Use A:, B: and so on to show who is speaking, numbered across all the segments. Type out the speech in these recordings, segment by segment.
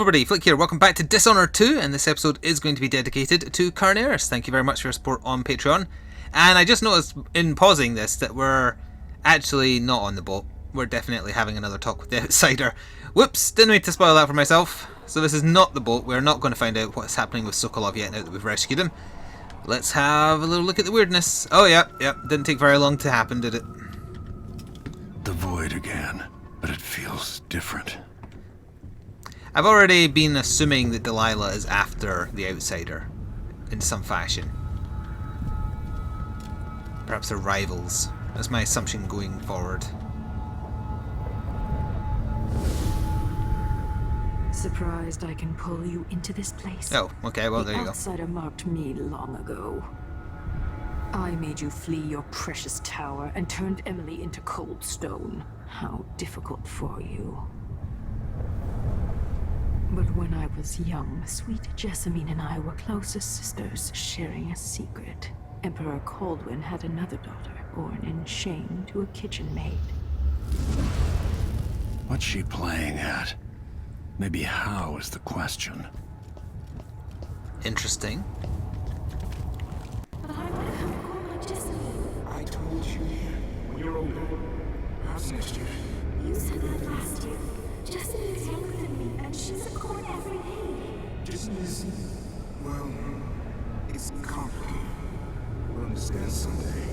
A: everybody, Flick here, welcome back to Dishonored 2, and this episode is going to be dedicated to Carneris. Thank you very much for your support on Patreon. And I just noticed in pausing this that we're actually not on the boat. We're definitely having another talk with the outsider. Whoops, didn't mean to spoil that for myself. So this is not the boat. We're not going to find out what's happening with Sokolov yet now that we've rescued him. Let's have a little look at the weirdness. Oh yeah, didn't take very long to happen, did it?
B: The void again, but it feels different.
A: I've already been assuming that Delilah is after the outsider in some fashion. Perhaps they're rivals. That's my assumption going forward.
C: Surprised I can pull you into this place?
A: Oh, okay, well, there you go.
C: The outsider marked me long ago. I made you flee your precious tower and turned Emily into cold stone. How difficult for you. But when I was young, sweet Jessamine and I were close as sisters, sharing a secret. Emperor Kaldwin had another daughter, born in shame to a kitchen maid.
B: What's she playing at? Maybe how is the question.
A: Interesting.
D: But I want to come home with Jessamine.
E: I told you when you're older. Perhaps next year.
D: You said that last year. Jessamine is younger than me, and she's at court every day.
E: Jessamine is, well, it's complicated. We'll understand someday.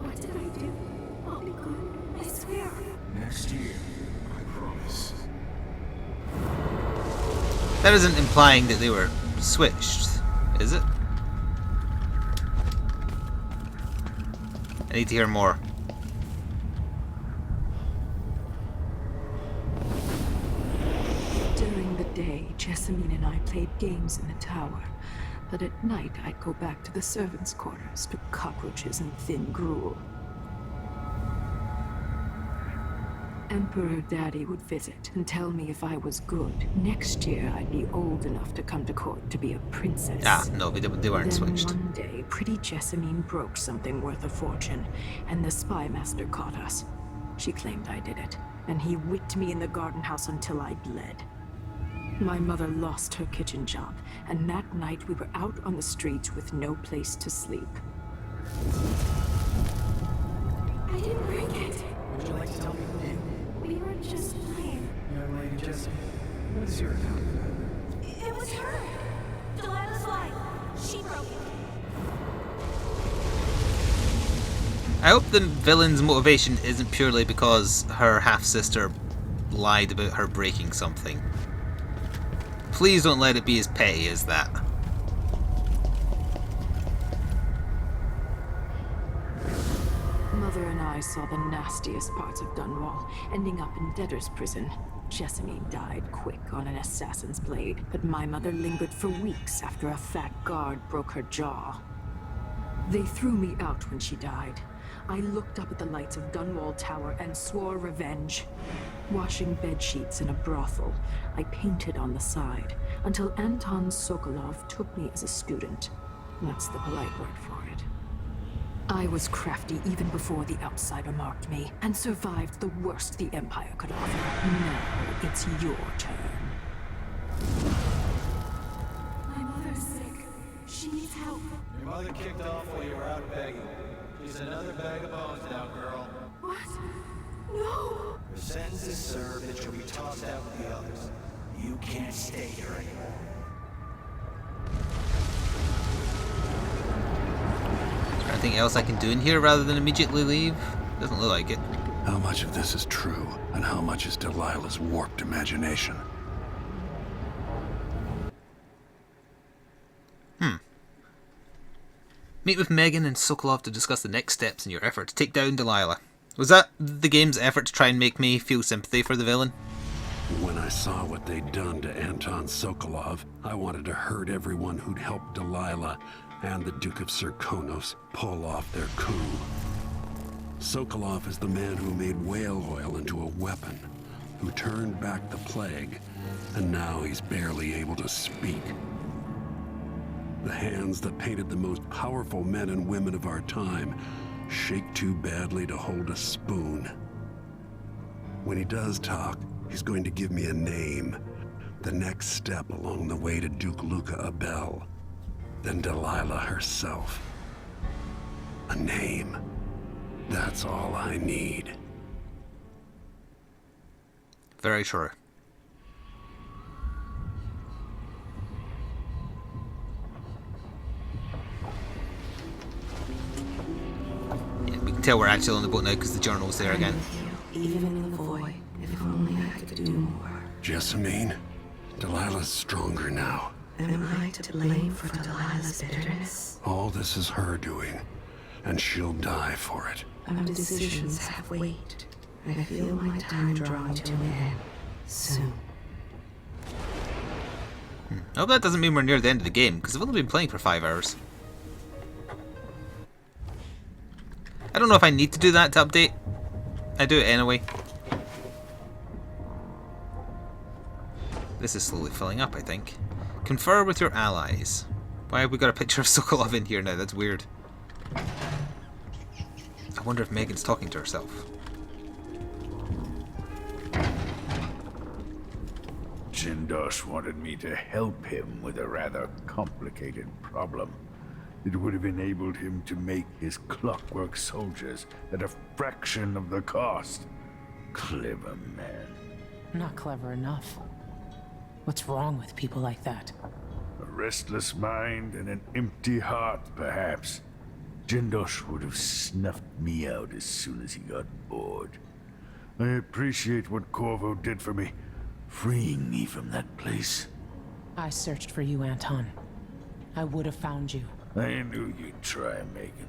D: What did I do? I'll be good. I swear.
E: Next year, I promise.
A: That isn't implying that they were switched, is it? I need to hear more.
C: During the day, Jessamine and I played games in the tower. But at night, I'd go back to the servants' quarters to cockroaches and thin gruel. Emperor Daddy would visit and tell me if I was good. Next year, I'd be old enough to come to court to be a princess.
A: Ah, no, they weren't switched.
C: Then one day, pretty Jessamine broke something worth a fortune, and the spy master caught us. She claimed I did it, and he whipped me in the garden house until I bled. My mother lost her kitchen job, and that night we were out on the streets with no place to sleep.
D: I didn't break it.
E: Would you like to tell me who did?
D: We were just playing.
E: Young lady Jessamine, what is your account of that?
D: It was her. Delilah's lie. She broke it.
A: I hope the villain's motivation isn't purely because her half-sister lied about her breaking something. Please don't let it be as petty as that.
C: Mother and I saw the nastiest parts of Dunwall, ending up in debtor's prison. Jessamine died quick on an assassin's blade, but my mother lingered for weeks after a fat guard broke her jaw. They threw me out when she died. I looked up at the lights of Dunwall Tower and swore revenge. Washing bedsheets in a brothel, I painted on the side, until Anton Sokolov took me as a student. That's the polite word for it. I was crafty even before the outsider marked me, and survived the worst the Empire could offer. Now it's your turn.
D: My mother's sick. She needs help.
F: Your mother kicked off while you were out begging. She's another bag of bones now, girl.
D: What? No!
F: Your sentence is served and you'll be tossed out with the others. You can't stay here anymore.
A: Is there anything else I can do in here rather than immediately leave? Doesn't look like it.
B: How much of this is true, and how much is Delilah's warped imagination?
A: Meet with Megan and Sokolov to discuss the next steps in your effort to take down Delilah. Was that the game's effort to try and make me feel sympathy for the villain?
B: When I saw what they'd done to Anton Sokolov, I wanted to hurt everyone who'd helped Delilah and the Duke of Serkonos pull off their coup. Sokolov is the man who made whale oil into a weapon, who turned back the plague, and now he's barely able to speak. The hands that painted the most powerful men and women of our time shake too badly to hold a spoon. When he does talk, he's going to give me a name, the next step along the way to Duke Luca Abel, then Delilah herself. A name. That's all I need.
A: Very true. Yeah, we can tell we're actually on the boat now because the journal's there again.
D: Even in the void, if only I could do more.
B: Jessamine, Delilah's stronger now.
D: Am I to blame for Delilah's bitterness?
B: All this is her doing, and she'll die for it.
D: Our decisions have weight. I feel my time drawing to an end. Soon.
A: I hope that doesn't mean we're near the end of the game, because I've only been playing for 5 hours. I don't know if I need to do that to update. I do it anyway. This is slowly filling up, I think. Confer with your allies. Why have we got a picture of Sokolov in here now? That's weird. I wonder if Megan's talking to herself.
G: Jindosh wanted me to help him with a rather complicated problem. It would have enabled him to make his clockwork soldiers at a fraction of the cost. Clever man.
H: Not clever enough. What's wrong with people like that?
G: A restless mind and an empty heart, perhaps. Jindosh would have snuffed me out as soon as he got bored. I appreciate what Corvo did for me, freeing me from that place.
H: I searched for you, Anton. I would have found you.
G: I knew you'd try, Megan.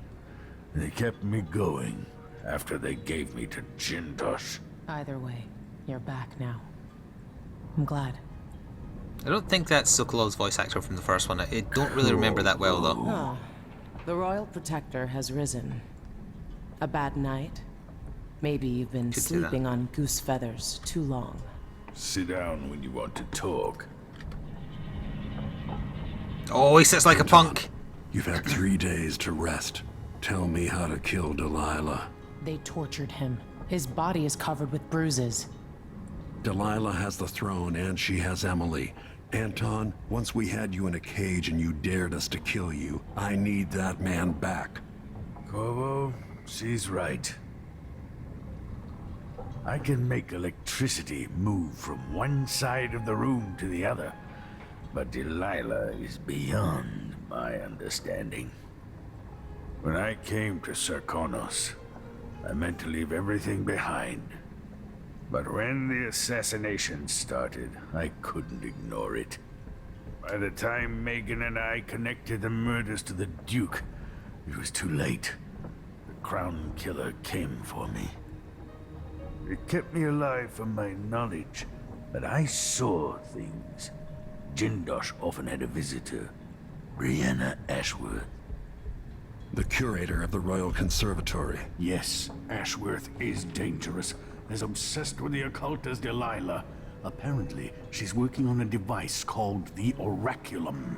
G: They kept me going after they gave me to Jindosh.
H: Either way, you're back now. I'm glad.
A: I don't think that's Sokolov's voice actor from the first one. I don't really remember that well, though.
H: Oh, the Royal Protector has risen. A bad night? Maybe you've been
A: Could do that.
H: sleeping on goose feathers too long.
G: Sit down when you want to talk.
A: Oh, he sits like a punk.
B: You've had 3 days to rest. Tell me how to kill Delilah.
H: They tortured him. His body is covered with bruises.
B: Delilah has the throne and she has Emily. Anton, once we had you in a cage and you dared us to kill you, I need that man back.
G: Corvo, she's right. I can make electricity move from one side of the room to the other, but Delilah is beyond my understanding. When I came to Sarkonos, I meant to leave everything behind. But when the assassination started, I couldn't ignore it. By the time Megan and I connected the murders to the Duke, it was too late. The Crown Killer came for me. It kept me alive from my knowledge, but I saw things. Jindosh often had a visitor, Brianna Ashworth.
B: The curator of the Royal Conservatory.
E: Yes, Ashworth is dangerous. As obsessed with the occult as Delilah. Apparently, she's working on a device called the Oraculum.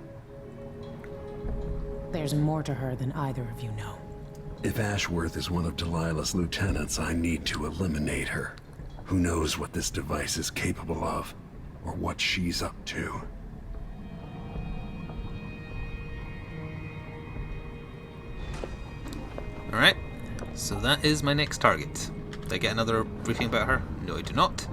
H: There's more to her than either of you know.
B: If Ashworth is one of Delilah's lieutenants, I need to eliminate her. Who knows what this device is capable of, or what she's up to.
A: Alright, so that is my next target. Did I get another briefing about her? No, I do not.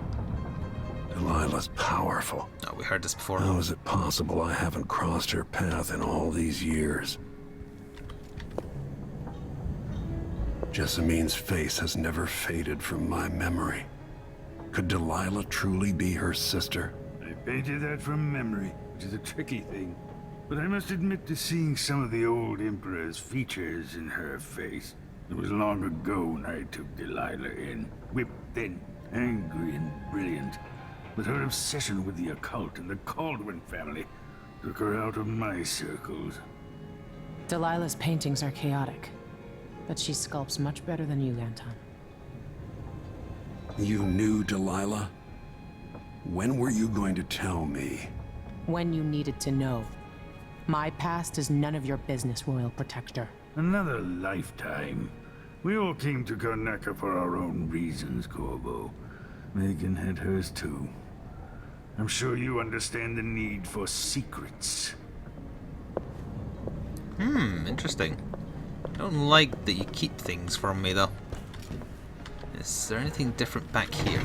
B: Delilah's powerful.
A: Oh, we heard this before.
B: How is it possible I haven't crossed her path in all these years? Jessamine's face has never faded from my memory. Could Delilah truly be her sister?
G: I painted that from memory, which is a tricky thing. But I must admit to seeing some of the old Emperor's features in her face. It was long ago when I took Delilah in, whipped thin, angry and brilliant. But her obsession with the occult and the Caldwin family took her out of my circles.
H: Delilah's paintings are chaotic, but she sculpts much better than you, Anton.
B: You knew Delilah? When were you going to tell me?
H: When you needed to know. My past is none of your business, Royal Protector.
G: Another lifetime. We all came to Karnaca for our own reasons, Corvo. Megan had hers too.
E: I'm sure you understand the need for secrets.
A: Interesting. I don't like that you keep things from me, though. Is there anything different back here?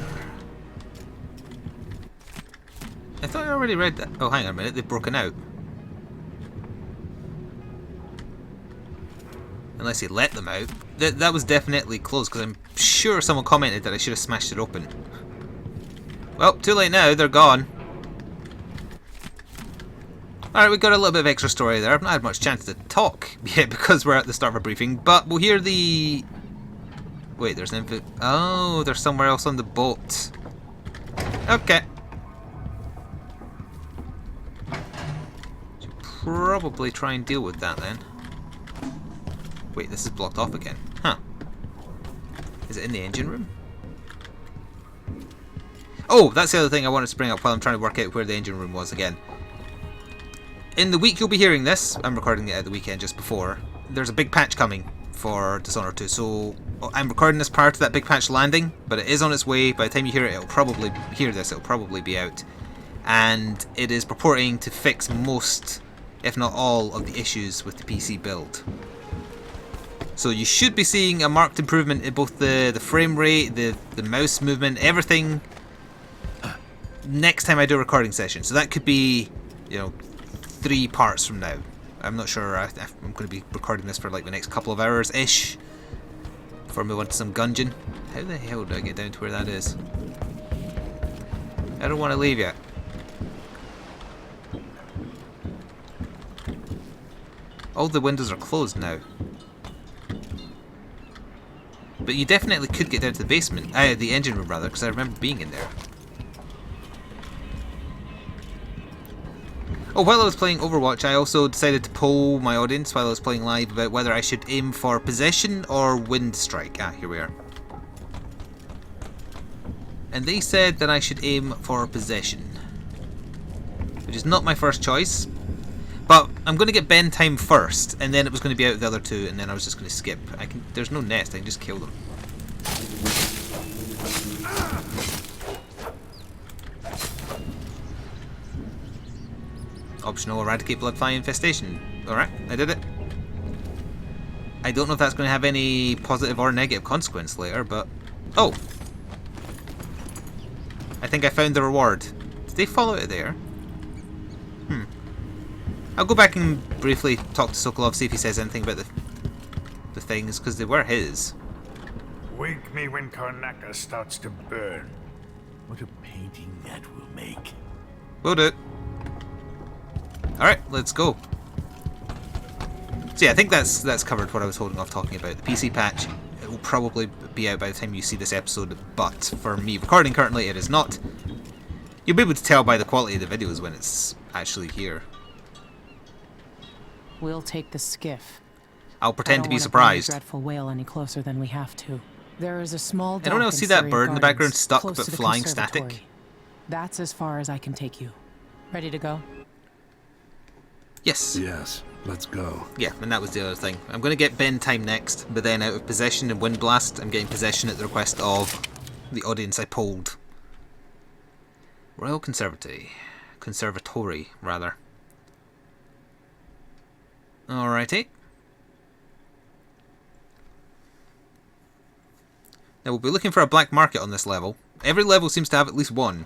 A: I thought I already read that. Oh, hang on a minute, they've broken out. Unless he let them out. That was definitely closed, because I'm sure someone commented that I should have smashed it open. Well, too late now, they're gone. Alright, we got a little bit of extra story there. I've not had much chance to talk yet because we're at the start of a briefing, but we'll hear the... Wait, there's an Oh, there's somewhere else on the boat. Okay. Should probably try and deal with that then. Wait, this is blocked off again. Huh. Is it in the engine room? Oh, that's the other thing I wanted to bring up while I'm trying to work out where the engine room was again. In the week you'll be hearing this, I'm recording it at the weekend just before, there's a big patch coming for Dishonored 2, so I'm recording this prior to that big patch landing, but it is on its way. By the time you hear it, it'll probably be out. And it is purporting to fix most, if not all, of the issues with the PC build. So you should be seeing a marked improvement in both the frame rate, the mouse movement, everything next time I do a recording session. So that could be, 3 parts from now. I'm not sure. I'm going to be recording this for like the next couple of hours-ish before I move on to some gungeon. How the hell do I get down to where that is? I don't want to leave yet. All the windows are closed now. But you definitely could get down to the basement. The engine room rather, because I remember being in there. Oh, while I was playing Overwatch, I also decided to poll my audience while I was playing live about whether I should aim for possession or wind strike. Ah, here we are. And they said that I should aim for possession, which is not my first choice. But I'm going to get bend time first, and then it was going to be out of the other two, and then I was just going to skip. There's no nest, I can just kill them. Optional eradicate bloodfly infestation. Alright, I did it. I don't know if that's going to have any positive or negative consequence later, but... Oh! I think I found the reward. Did they fall out of there? I'll go back and briefly talk to Sokolov, see if he says anything about the things, because they were his.
G: Wake me when Karnaka starts to burn. What a painting that will make.
A: Will do. Alright, let's go. So yeah, I think that's covered what I was holding off talking about. The PC patch, it will probably be out by the time you see this episode, but for me recording currently it is not. You'll be able to tell by the quality of the videos when it's actually here.
H: We'll take the skiff.
A: I'll pretend to be
H: I
A: surprised.
H: don't want to bring the dreadful whale any closer than we have to. There is a small dock
A: Anyone else
H: in
A: see that
H: Surrey
A: bird in the background
H: Gardens,
A: stuck
H: close
A: but
H: to the
A: flying
H: conservatory.
A: static?
H: That's as far as I can take you. Ready to go?
A: Yes.
B: Yes, let's go.
A: Yeah, and that was the other thing. I'm going to get bend time next, but then out of possession and wind blast, I'm getting possession at the request of the audience I polled. Royal Conservatory. Conservatory, rather. Alrighty. Now we'll be looking for a black market on this level. Every level seems to have at least one.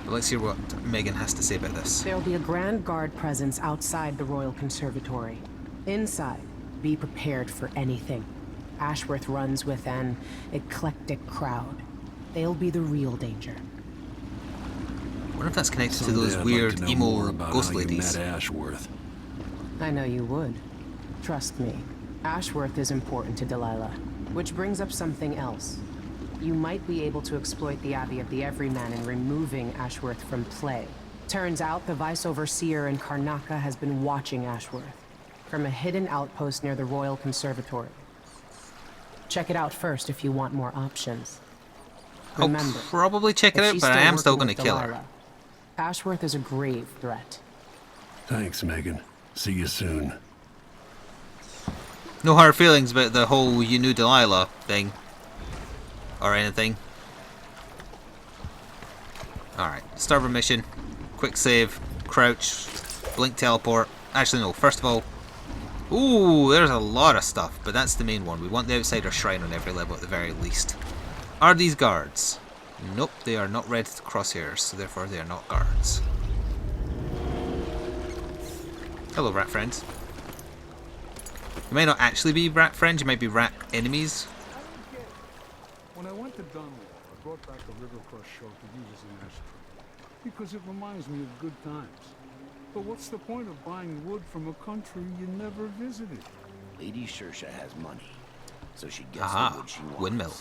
A: But let's hear what Megan has to say about this.
H: There'll be a Grand Guard presence outside the Royal Conservatory. Inside, be prepared for anything. Ashworth runs with an eclectic crowd. They'll be the real danger.
A: I wonder if that's connected to
B: Someday
A: those
B: I'd
A: weird
B: like to know
A: emo
B: more about
A: ghost
B: how you
A: ladies.
B: met Ashworth.
H: I know you would. Trust me. Ashworth is important to Delilah. Which brings up something else. You might be able to exploit the Abbey of the Everyman in removing Ashworth from play. Turns out the Vice Overseer in Karnaka has been watching Ashworth from a hidden outpost near the Royal Conservatory. Check it out first if you want more options. Remember,
A: I'll probably check it
H: if
A: out,
H: she's
A: but I am
H: working
A: still going to
H: with
A: kill her.
H: Delilah, Ashworth is a grave threat.
B: Thanks, Megan. See you soon.
A: No hard feelings about the whole you knew Delilah thing. Or anything. Alright, start our mission. Quick save, crouch, blink teleport. Actually no, first of all... Ooh, there's a lot of stuff, but that's the main one. We want the Outsider Shrine on every level at the very least. Are these guards? Nope, they are not red crosshairs, so therefore they are not guards. Hello, rat friends. You might not actually be rat friends, you might be rat enemies.
I: When I went to Dunwall, I brought back a Rivercross show to use as an ashtray, because it reminds me of good times. But what's the point of buying wood from a country you never visited?
J: Lady Shersha has money, so she gets
A: Aha,
J: the wood she wants.
A: windmill.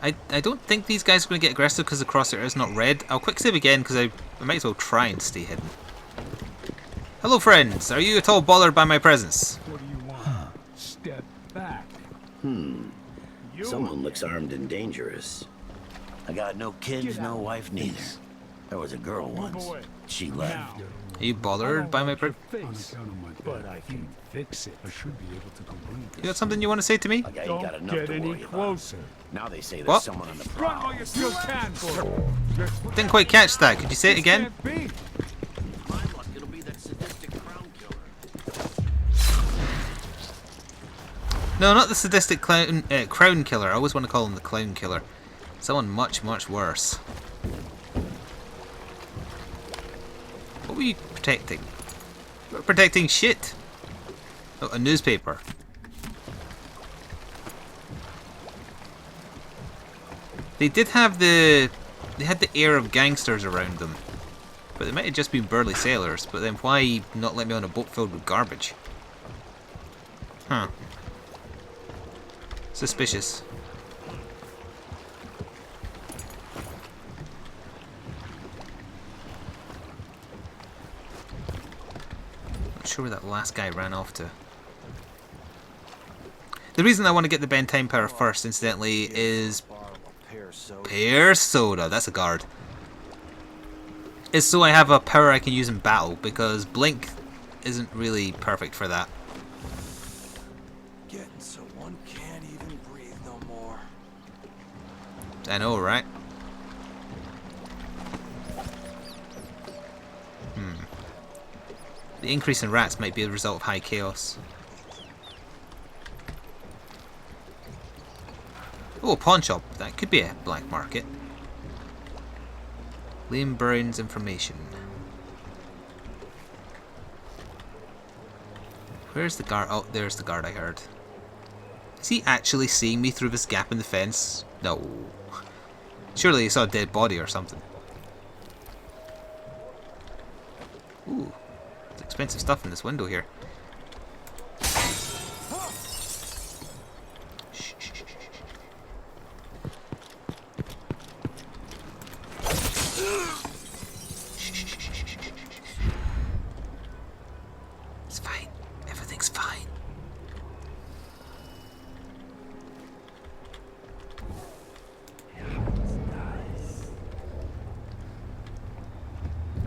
A: I don't think these guys are going to get aggressive because the crosshair is not red. I'll quick save again because I might as well try and stay hidden. Hello friends, are you at all bothered by my presence?
I: What do you want? Step back.
J: Someone looks armed and dangerous. I got no kids, no wife neither. There was a girl once. She left.
A: Are you bothered by my presence?
I: Face. But I can fix it. I should be able to complete
A: You got something you want to say to me?
J: Like I ain't
I: Don't
J: got enough
I: get
J: to
I: any
J: worry about.
I: closer.
J: Now they say there's
A: What?
J: someone on the
I: Run
J: prowl.
I: while you still can, boy.
A: Didn't quite catch that. Could you say it again?
I: Can't be.
J: My luck, it'll be that sadistic crown killer.
A: No, not the sadistic crown killer. I always want to call him the clown killer. Someone much, much worse. What were you protecting? You were protecting shit. Oh, a newspaper. They did have the... They had the air of gangsters around them. But they might have just been burly sailors. But then why not let me on a boat filled with garbage? Huh. Suspicious. Not sure where that last guy ran off to. The reason I want to get the bend time power first, incidentally, is pear soda. That's a guard. Is so I have a power I can use in battle, because blink isn't really perfect for that.
F: Getting so one can't even breathe no more.
A: I know, right? The increase in rats might be a result of high chaos. Oh, a pawn shop. That could be a black market. Liam Brown's information. Where's the guard? Oh, there's the guard I heard. Is he actually seeing me through this gap in the fence? No. Surely he saw a dead body or something. Ooh. There's expensive stuff in this window here. It's fine. Everything's fine.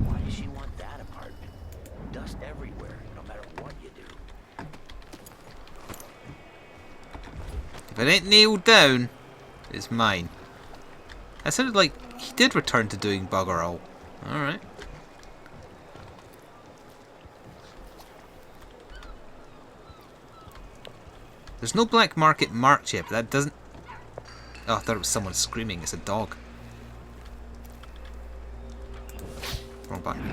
J: Why does she want that apartment? Dust everywhere, no matter what you do.
A: If it ain't nailed down, it's mine. That sounded like he did return to doing bugger all. Alright. There's no black market marked yet, but that doesn't... Oh, I thought it was someone screaming. It's a dog. Wrong button.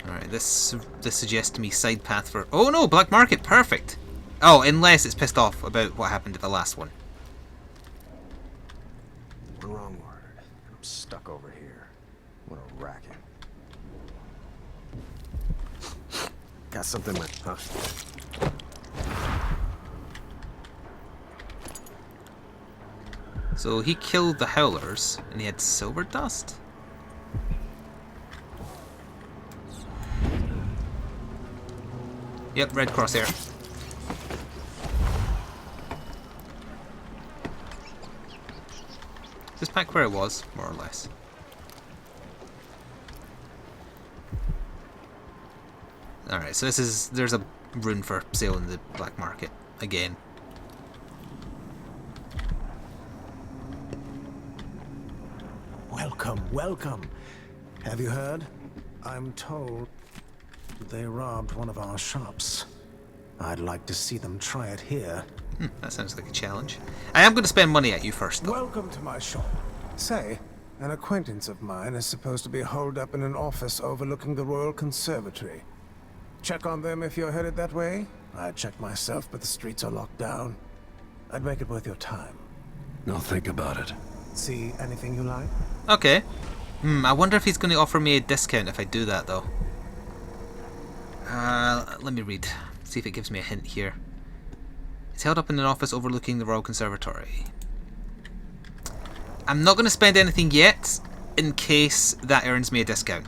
A: Alright, this suggests to me side path for... Oh no, black market, perfect! Oh, unless it's pissed off about what happened to the last one.
K: Wrong word. I'm stuck over here. What a racket. Got something with... Huh?
A: So he killed the Howlers, and he had silver dust? Yep, red crosshair. Is this back where it was, more or less? Alright, so this is... There's a rune for sale in the black market again.
K: Welcome, welcome. Have you heard? I'm told they robbed one of our shops. I'd like to see them try it here.
A: That sounds like a challenge. I am going to spend money at you first, though.
K: Welcome to my shop. Say, an acquaintance of mine is supposed to be holed up in an office overlooking the Royal Conservatory. Check on them if you're headed that way. I'd check myself, but the streets are locked down. I'd make it worth your time.
B: I'll think about it.
K: See anything you like?
A: Okay. I wonder if he's going to offer me a discount if I do that, though. Let me read. See if it gives me a hint here. It's held up in an office overlooking the Royal Conservatory. I'm not going to spend anything yet, in case that earns me a discount.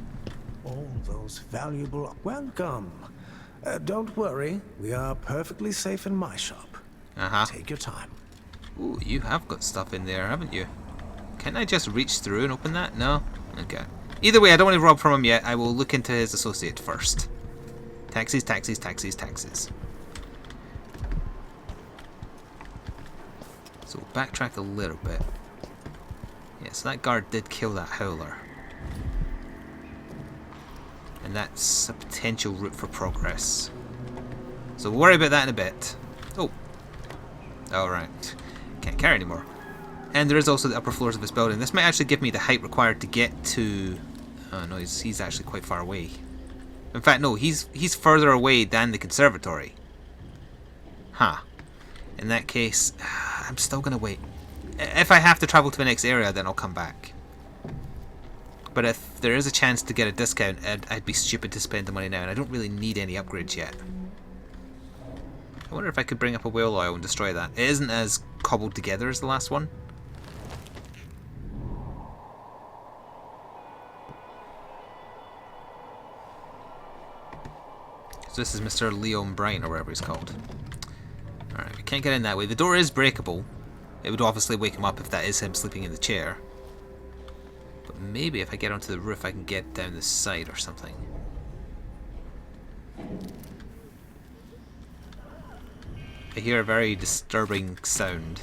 K: All those valuable... Welcome. Don't worry. We are perfectly safe in my shop. Take your time.
A: Ooh, you have got stuff in there, haven't you? Can I just reach through and open that? No? Okay. Either way, I don't want to rob from him yet. I will look into his associate first. Taxis, taxis, taxis, taxis. So we'll backtrack a little bit. Yeah, so that guard did kill that howler. And that's a potential route for progress. So we'll worry about that in a bit. Oh. Alright. Can't carry anymore. And there is also the upper floors of this building. This might actually give me the height required to get to... Oh no, he's actually quite far away. In fact, no, he's further away than the conservatory. Huh. In that case, I'm still going to wait. If I have to travel to the next area, then I'll come back. But if there is a chance to get a discount, I'd be stupid to spend the money now, and I don't really need any upgrades yet. I wonder if I could bring up a whale oil and destroy that. It isn't as cobbled together as the last one. So this is Mr. Leon Bryan, or whatever he's called. Alright, we can't get in that way. The door is breakable. It would obviously wake him up if that is him sleeping in the chair. But maybe if I get onto the roof I can get down the side or something. I hear a very disturbing sound.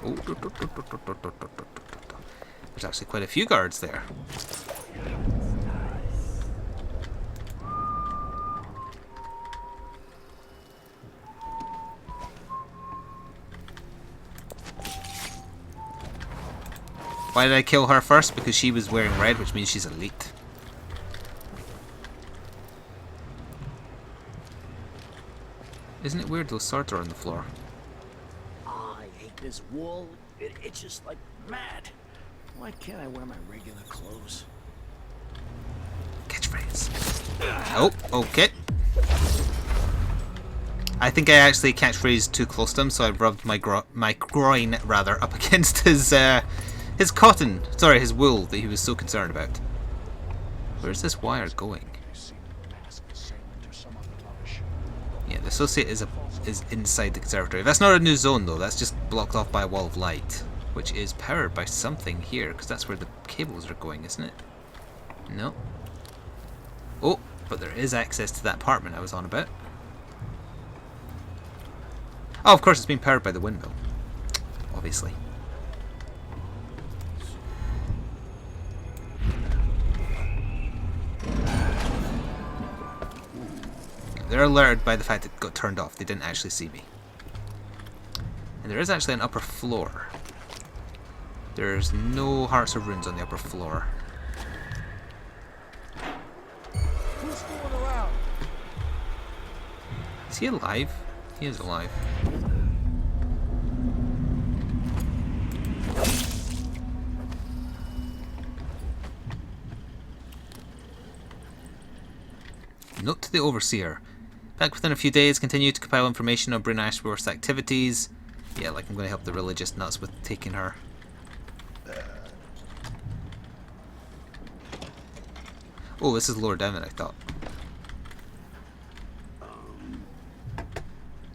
A: Oh, there's actually quite a few guards there. Why did I kill her first? Because she was wearing red, which means she's elite. Isn't it weird those swords are on the floor?
J: I hate this wool. It itches like mad. Why can't I wear my regular clothes?
A: Catchphrase. Oh, okay. I think I actually catchphrased too close to him, so I rubbed my groin rather up against his cotton. Sorry, his wool that he was so concerned about. Where's this wire going? Yeah, the associate is inside the conservatory. That's not a new zone though. That's just blocked off by a wall of light, which is powered by something here, because that's where the cables are going, isn't it? No. Oh, but there is access to that apartment I was on about. Oh, of course, it's being powered by the windmill. Obviously. They're alerted by the fact that it got turned off. They didn't actually see me. And there is actually an upper floor. There's no hearts or runes on the upper floor.
F: Who's fooling around?
A: Is he alive? He is alive. Note to the Overseer. Back within a few days, continue to compile information on Bryn Ashworth's activities. Yeah, like I'm going to help the religious nuts with taking her. Oh, this is lower down than I thought.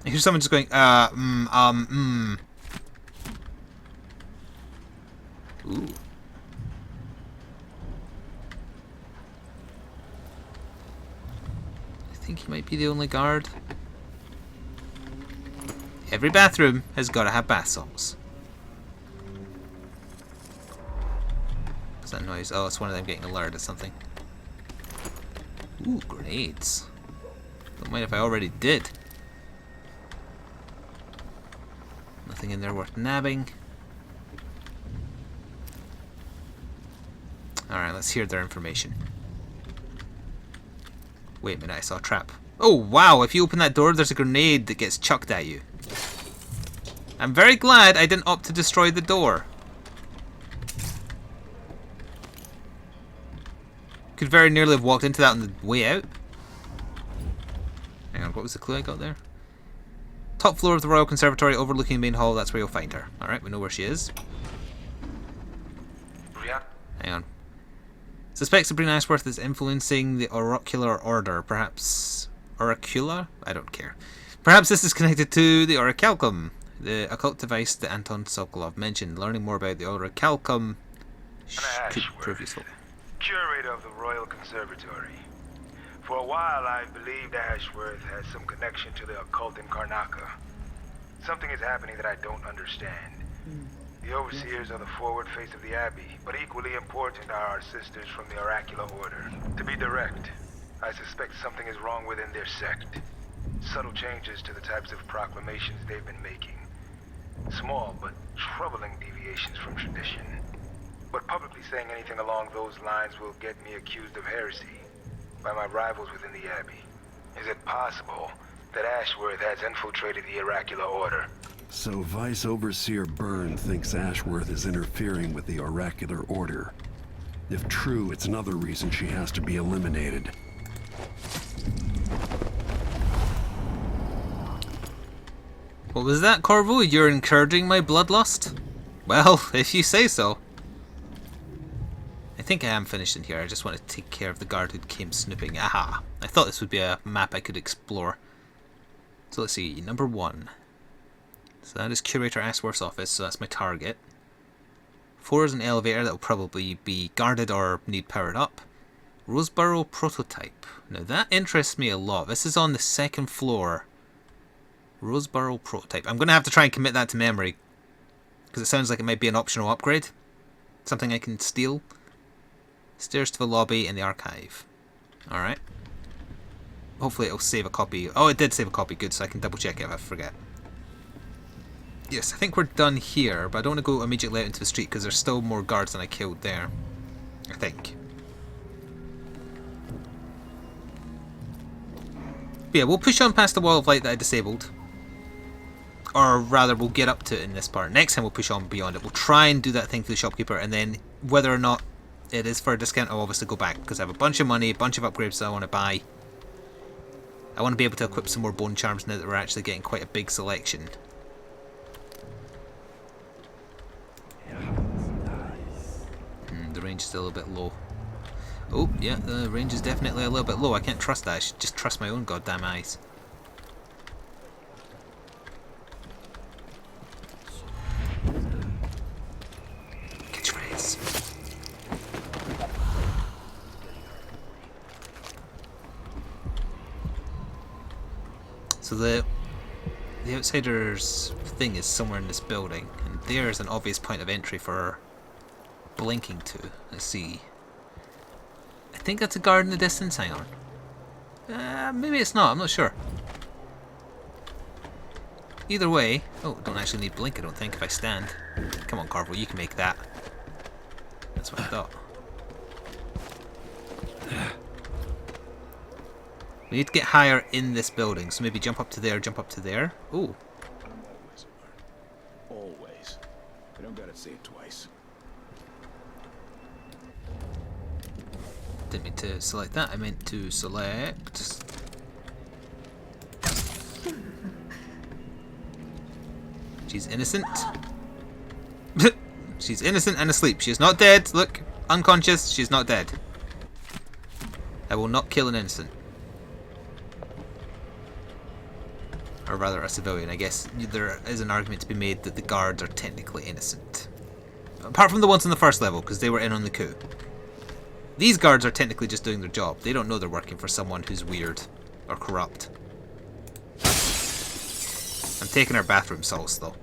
A: I hear someone just going, Ooh. I think he might be the only guard. Every bathroom has got to have bath salts. What's that noise? Oh, it's one of them getting alerted at something. Ooh, grenades. Don't mind if I already did. Nothing in there worth nabbing. Alright, let's hear their information. Wait a minute, I saw a trap. Oh wow, if you open that door, there's a grenade that gets chucked at you. I'm very glad I didn't opt to destroy the door. Could very nearly have walked into that on the way out. Hang on, what was the clue I got there? Top floor of the Royal Conservatory overlooking the main hall, that's where you'll find her. Alright, we know where she is. Hang on. Suspect Sabrina Ashworth is influencing the Oracular Order. Perhaps... Oracular? I don't care. Perhaps this is connected to the Orichalcum, the occult device that Anton Sokolov mentioned. Learning more about the Orichalcum could prove useful.
L: Curator of the Royal Conservatory. For a while, I believed Ashworth has some connection to the occult in Karnaca. Something is happening that I don't understand. The overseers are the forward face of the Abbey, but equally important are our sisters from the Oracular Order. To be direct, I suspect something is wrong within their sect. Subtle changes to the types of proclamations they've been making. Small, but troubling deviations from tradition. But publicly saying anything along those lines will get me accused of heresy by my rivals within the Abbey. Is it possible that Ashworth has infiltrated the Oracular Order?
B: So Vice Overseer Byrne thinks Ashworth is interfering with the Oracular Order. If true, it's another reason she has to be eliminated.
A: What was that, Corvo? You're encouraging my bloodlust? Well, if you say so. I think I am finished in here. I just want to take care of the guard who came snooping. Aha! I thought this would be a map I could explore. So let's see. Number 1. So that is Curator Ashworth's office, so that's my target. 4 is an elevator that will probably be guarded or need powered up. Roseboro Prototype. Now that interests me a lot. This is on the 2nd floor. Roseboro Prototype. I'm going to have to try and commit that to memory, because it sounds like it might be an optional upgrade. Something I can steal. Stairs to the lobby and the archive. Alright. Hopefully it'll save a copy. Oh, it did save a copy. Good, so I can double check it if I forget. Yes, I think we're done here, but I don't want to go immediately out into the street because there's still more guards than I killed there. I think. But yeah, we'll push on past the wall of light that I disabled. Or rather, we'll get up to it in this part. Next time we'll push on beyond it. We'll try and do that thing to the shopkeeper, and then whether or not it is for a discount, I'll obviously go back because I have a bunch of money, a bunch of upgrades that I want to buy. I want to be able to equip some more bone charms now that we're actually getting quite a big selection. The range is a little bit low. Oh, yeah, the range is definitely a little bit low. I can't trust that. I should just trust my own goddamn eyes. Catchphrase. So the outsider's thing is somewhere in this building, and there's an obvious point of entry for blinking to. Let's see. I think that's a guard in the distance. Hang on. Maybe it's not. I'm not sure. Either way. Oh, don't actually need blink, I don't think, if I stand. Come on, Carvel, you can make that. That's what I thought. We need to get higher in this building, so maybe jump up to there, jump up to there. Ooh.
M: Always. I don't gotta say it twice.
A: Didn't mean to select that, I meant to select... She's innocent. She's innocent and asleep. She is not dead. Look, unconscious. She's not dead. I will not kill an innocent. Or rather, a civilian. I guess there is an argument to be made that the guards are technically innocent. Apart from the ones on the first level, because they were in on the coup. These guards are technically just doing their job. They don't know they're working for someone who's weird or corrupt. I'm taking our bathroom salts, though.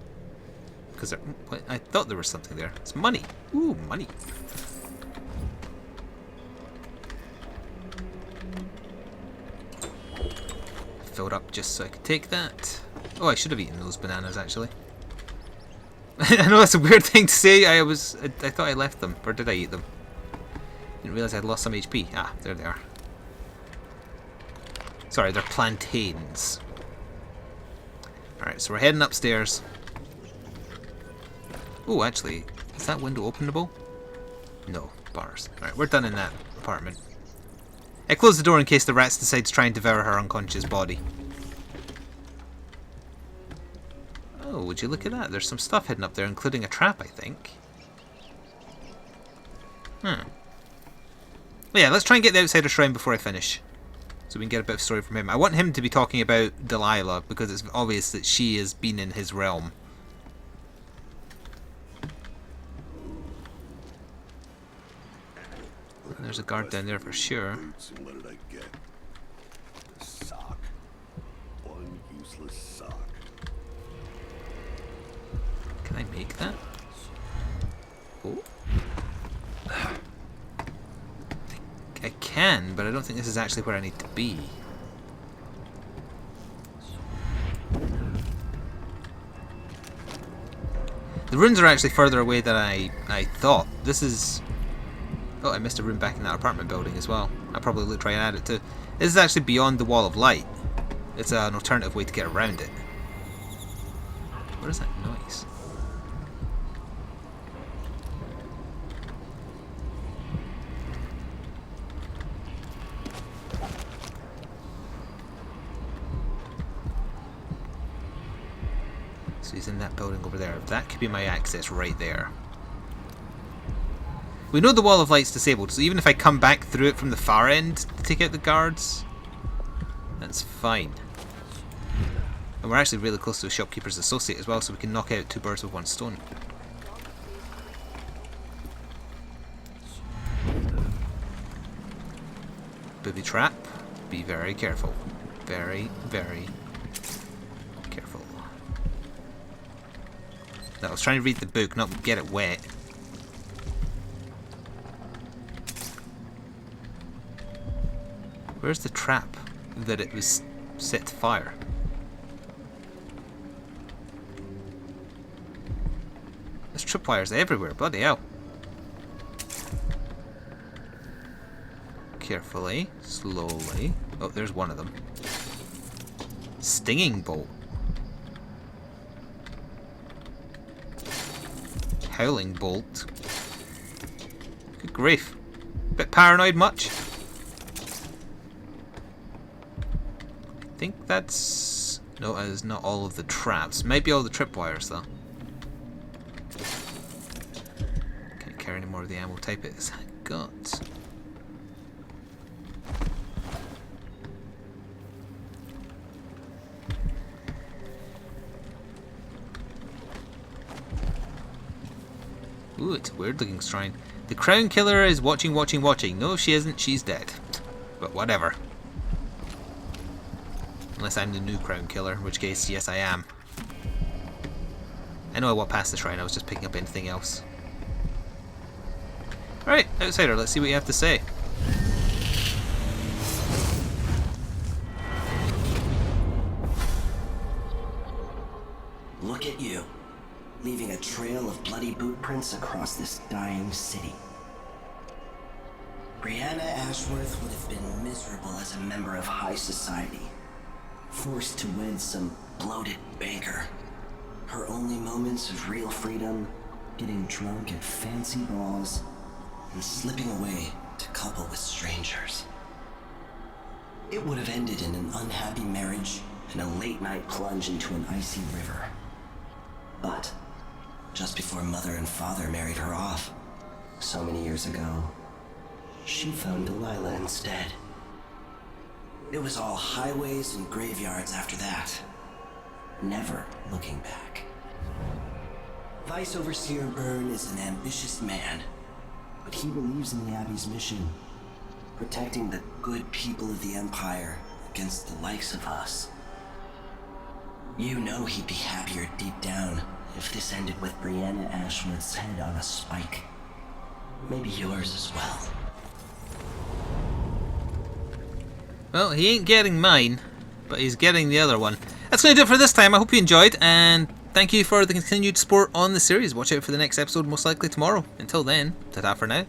A: Because I thought there was something there. It's money. Ooh, money. Filled up just so I could take that. Oh, I should have eaten those bananas, actually. I know that's a weird thing to say. I thought I left them. Or did I eat them? Didn't realize I'd lost some HP. Ah, there they are. Sorry, they're plantains. Alright, so we're heading upstairs. Oh, actually, is that window openable? No, bars. Alright, we're done in that apartment. I closed the door in case the rats decide to try and devour her unconscious body. Oh, would you look at that? There's some stuff hidden up there, including a trap, I think. Well, yeah, let's try and get the outsider shrine before I finish. So we can get a bit of story from him. I want him to be talking about Delilah, because it's obvious that she has been in his realm. There's a guard down there for sure.
B: What did I get? A sock. One useless sock.
A: Can I make that? Oh. I can, but I don't think this is actually where I need to be. The runes are actually further away than I thought. This is... Oh, I missed a room back in that apartment building as well. I'll probably try and add it too. This is actually beyond the wall of light. It's an alternative way to get around it. What is that noise? So he's in that building over there. That could be my access right there. We know the wall of light's disabled, so even if I come back through it from the far end to take out the guards, that's fine. And we're actually really close to a shopkeeper's associate as well, so we can knock out two birds with one stone. Booby trap. Be very careful. Very, very careful. No, I was trying to read the book, not get it wet. Where's the trap that it was set to fire? There's tripwires everywhere, bloody hell. Carefully, slowly. Oh, there's one of them. Stinging bolt. Howling bolt. Good grief. Bit paranoid much? I think that's... No, that is not all of the traps. Maybe all the tripwires, though. Can't carry any more of the ammo. Type it as I got. Ooh, it's a weird looking shrine. The crown killer is watching, watching, watching. No, she isn't. She's dead. But whatever. Unless I'm the new crown killer, in which case, yes, I am. I know I walked past the shrine, I was just picking up anything else. Alright, outsider, let's see what you have to say.
N: Look at you, leaving a trail of bloody boot prints across this dying city. Brianna Ashworth would have been miserable as a member of high society. Forced to wed some bloated banker. Her only moments of real freedom, getting drunk at fancy balls, and slipping away to couple with strangers. It would have ended in an unhappy marriage and a late-night plunge into an icy river. But, just before Mother and Father married her off, so many years ago, she found Delilah instead. It was all highways and graveyards after that. Never looking back. Vice Overseer Byrne is an ambitious man, but he believes in the Abbey's mission, protecting the good people of the Empire against the likes of us. You know he'd be happier deep down if this ended with Brianna Ashworth's head on a spike. Maybe yours as well.
A: Well, he ain't getting mine, but he's getting the other one. That's going to do it for this time. I hope you enjoyed, and thank you for the continued support on the series. Watch out for the next episode, most likely tomorrow. Until then, ta-ta for now.